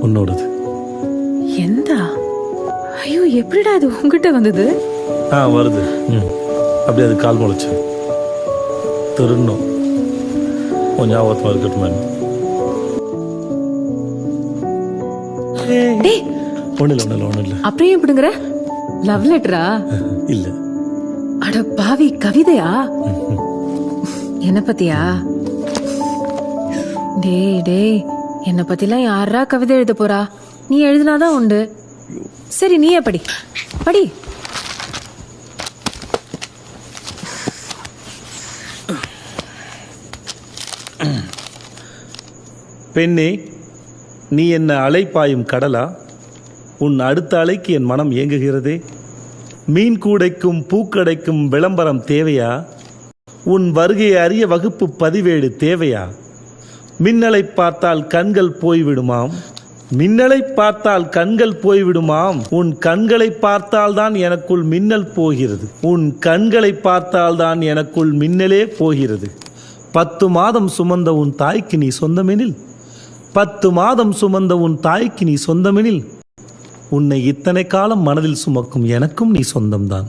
உன்னோடது. எந்த? ஐயோ, எப்படிடா இது உங்ககிட்ட வந்தது? வருது. அப்படியே அது கால் முளைச்சு திருணும் கொஞ்சம் ஞாபகமாக இருக்கட்டும். ஒன்றும் இல்லை. அப்படியே எப்படிங்கிற? லவ் லெட்டரா? இல்லை. அட பாவி, கவிதையா? என்ன பத்தியா? டேய், என்ன பத்திலாம் யாரா கவிதை எழுத போறா? நீ எழுதினாதான் உண்டு. சரி, நீயே படி. பெண்ணே, நீ என்ன அலைப்பாயும் கடலா? உன் அடுத்த அலைக்கு என் மனம் ஏங்குகிறதே. மீன் கூடைக்கும் பூக்கடைக்கும் விளம்பரம் தேவையா? உன் வருகையை அறிய வகுப்பு பதிவேடு தேவையா? மின்னலை பார்த்தால் கண்கள் போய்விடுமாம். உன் கண்களை பார்த்தால்தான் எனக்குள் மின்னல் போகிறது. உன் கண்களை பார்த்தால்தான் எனக்குள் மின்னலே போகிறது. 10 மாதம் சுமந்த உன் தாய்க்கு நீ சொந்தமெனில், 10 மாதம் சுமந்த உன் தாய்க்கு நீ சொந்தமெனில், உன்னை இத்தனை காலம் மனதில் சுமக்கும் எனக்கும் நீ சொந்தம்தான்.